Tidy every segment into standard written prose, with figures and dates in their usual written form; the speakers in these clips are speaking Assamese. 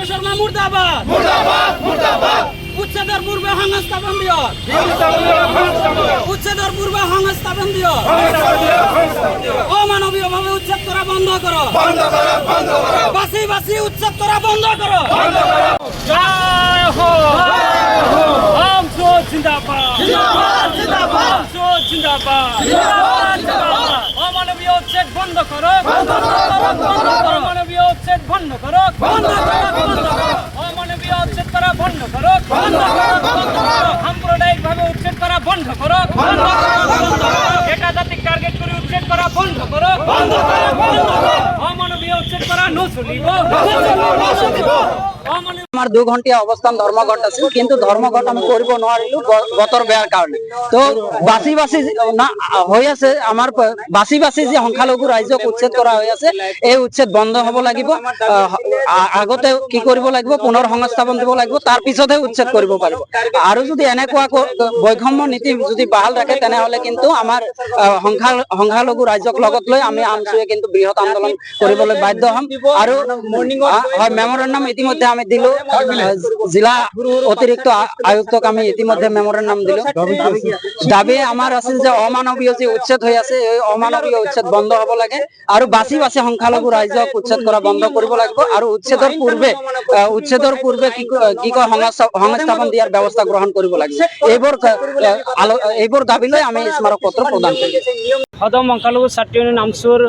শর্মা মুর্দাবাদ উচ্ছেদের পূর্বে সংস্থা বন্ধ উচ্ছেদের পূর্বে সংস্থা বন্ধ অমানবীয় ভাবে উচ্ছেদ করা বন্ধ করো বাসি বাসি উচ্ছেদ করা বন্ধ করো জয় হো আমসো জিন্দাবাদ আমসো জিন্দাবাদ অমানবীয় উচ্ছেদ বন্ধ করো অমানবীয় উচ্ছেদ বন্ধ করো অমানবীয় উচ্ছেদ করা বন্ধ করো সাম্প্রদায়িক ভাবে উচ্ছেদ করা বন্ধ করো একাজাতিক টার্গেট করে উচ্ছেদ করা বন্ধ করো অমানবীয় উচ্ছেদ করা নচলিব আমার 2 ঘন্টিয়া অবস্থান ধর্মঘট আছে কিন্তু ধর্মঘট আমি করব নোৱাৰিলো বতৰ বেয়াৰ কাৰণে তো বাসি বাসি না হৈ আছে আমাৰ বাসি বাসি যে সংখ্যালঘু ৰাজ্যক উচ্ছেদ কৰা হৈ আছে এই উচ্ছেদ বন্ধ হ'ব লাগিব আগতে কি কৰিব লাগিব পুনৰ সংস্থাপন দিব লাগিব তাৰ পিছতহে উচ্ছেদ কৰিব পাৰিব আৰু যদি এনেকুৱা বৈষম্য নীতি যদি বাহাল ৰাখে তেনেহলে কিন্তু আমাৰ সংখ্যালঘু ৰাজ্যক লগত লৈ আমি আমচুৱে কিন্তু বৃহৎ আন্দোলন কৰিবলৈ বাধ্য হ'ম আৰু হয় মেমোৰেন্ডাম ইতিমধ্যে আমি দিলো जिला अतिरिक्त आयुक्तक आमी इतिमध्ये मेमोरेंडम दिलो दाबी आमार আছিল যে অমানবীয় যে উচ্ছেদ হৈ আছে এই অমানবীয় উচ্ছেদ বন্ধ হ'ব লাগে আৰু বাসি বাসি সংখ্যালঘু ৰাজ্যক উচ্ছেদ কৰা বন্ধ কৰিব লাগিব আৰু উচ্ছেদৰ পূৰ্বে কি কয় সংস্থাপন দিয়াৰ ব্যৱস্থা গ্ৰহণ কৰিব লাগিব এইবোৰ দাবী লৈ আমি স্মাৰক পত্ৰ প্ৰদান কৰিছো সদম সংখ্যালঘু ছাত্ৰ ইউনিয়ন আমচুৰ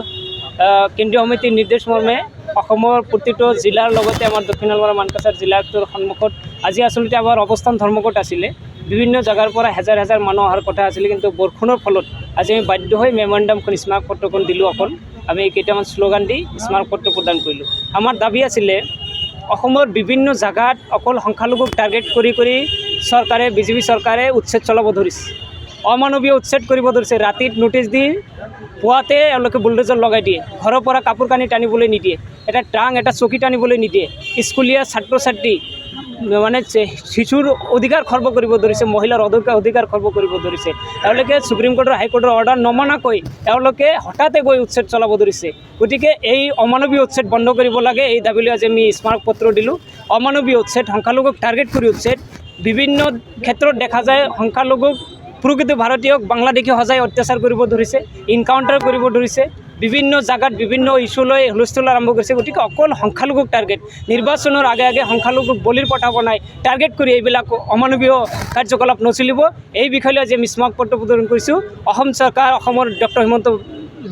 কেন্দ্ৰীয় সমিতিৰ নিৰ্দেশ মৰ্মে অসমৰ প্ৰতিটো জিলাৰ লগতে আমাৰ দক্ষিণ নলবাৰী মানকাছাৰ জিলাটোৰ সন্মুখত আজি আচলতে আমাৰ অৱস্থান ধৰ্মঘট আছিলে বিভিন্ন জায়গাৰ পৰা হাজাৰ হাজাৰ মানুহ অহাৰ কথা আছিলে কিন্তু বৰষুণৰ ফলত আজি আমি বাধ্য হৈ মেমোৰেন্ডামখন স্মাৰক পত্ৰখন দিলোঁ অকল আমি কেইটামান শ্লোগান দি স্মাৰক পত্ৰ প্ৰদান কৰিলোঁ আমাৰ দাবী আছিলে অসমৰ বিভিন্ন জায়গাত অকল সংখ্যালঘুক টাৰ্গেট কৰি চৰকাৰে বিজেপি চৰকাৰে উচ্ছেদ চলাব ধৰিছে অমানবীয় উচ্ছেদ কৰিব ধৰিছে ৰাতিত নোটিছ দি পুৱাতে এওঁলোকে বুলডোজাৰ লগাই দিয়ে ঘৰৰ পৰা কাপোৰ কানি টানিবলৈ নিদিয়ে এটা ট্ৰাং এটা চকী টানিবলৈ নিদিয়ে স্কুলীয়া ছাত্ৰ ছাত্ৰী মানে শিশুৰ অধিকাৰ খৰ্ব কৰিব ধৰিছে মহিলাৰ অধিকাৰ খৰ্ব কৰিব ধৰিছে এওঁলোকে সুপ্ৰিম কোৰ্টৰ হাইকোৰ্টৰ অৰ্ডাৰ নমনাকৈ এওঁলোকে হঠাতে গৈ উচ্ছেদ চলাব ধৰিছে গতিকে এই অমানবীয় উচ্ছেদ বন্ধ কৰিব লাগে এই দাবী লৈ আজি আমি স্মাৰক পত্ৰ দিলোঁ অমানবীয় উচ্ছেদ সংখ্যালঘুক টাৰ্গেট কৰি উচ্ছেদ বিভিন্ন ক্ষেত্ৰত দেখা যায় সংখ্যালঘুক প্ৰকৃত ভাৰতীয়ক বাংলাদেশী সজাই অত্যাচাৰ কৰিব ধৰিছে ইনকাউণ্টাৰ কৰিব ধৰিছে বিভিন্ন জায়গাত বিভিন্ন ইস্যু লৈ হুলস্থুল আৰম্ভ কৰিছে গতিকে অকল সংখ্যালঘুক টাৰ্গেট নিৰ্বাচনৰ আগে আগে সংখ্যালঘুক বলিৰ পঠা বনাই টাৰ্গেট কৰি এইবিলাক অমানবীয় কাৰ্যকলাপ নচলিব এই বিষয়লৈ আজি আমি স্মাৰক পত্ৰ প্ৰদান কৰিছোঁ অসম চৰকাৰ অসমৰ ডক্টৰ হিমন্ত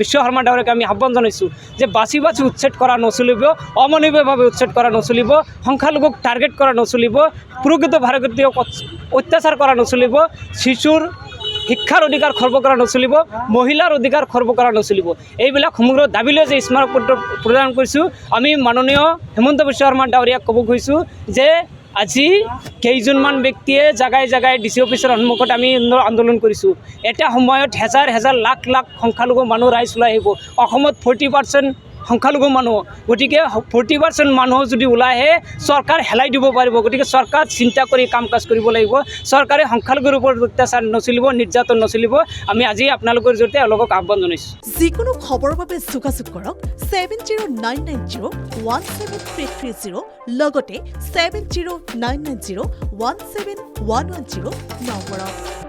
বিশ্ব শৰ্মা ডাঙৰীয়াক আমি আহ্বান জনাইছোঁ যে বাছি বাছি উচ্ছেদ কৰা নচলিব অমানৱীয়ভাৱে উচ্ছেদ কৰা নচলিব সংখ্যালঘুক টাৰ্গেট কৰা নচলিব প্ৰকৃত ভাৰতীয়ক অত্যাচাৰ কৰা নচলিব শিশুৰ শিক্ষাৰ অধিকাৰ খৰ্ব কৰা নচলিব মহিলাৰ অধিকাৰ খৰ্ব কৰা নচলিব এইবিলাক সমগ্ৰ দাবী লৈ যে স্মাৰক পত্ৰ প্ৰদান কৰিছোঁ আমি মাননীয় হিমন্ত বিশ্ব শৰ্মা ডাঙৰীয়াক ক'ব খুজিছোঁ যে আজি কেইজনমান ব্যক্তিয়ে জাগাই জাগাই ডি চি অফিচৰ সন্মুখত আমি আন্দোলন কৰিছোঁ এটা সময়ত হাজাৰ হাজাৰ লাখ লাখ সংখ্যালঘু মানুহ ৰাইজ ওলাই আহিব অসমত 40% সংখ্যালঘু মানুহ গতিকে 40% মানুহ যদি ওলাই আহে চৰকাৰ হেলাই দিব পাৰিব গতিকে চৰকাৰ চিন্তা কৰি কাম কাজ কৰিব লাগিব চৰকাৰে সংখ্যালঘুৰ ওপৰত অত্যাচাৰ নচলিব নিৰ্যাতন নচলিব আমি আজি আপোনালোকৰ জৰিয়তে এওঁলোকক আহ্বান জনাইছোঁ যিকোনো খবৰৰ বাবে যোগাযোগ কৰক 7099017330 লগতে 7099017110 নম্বৰত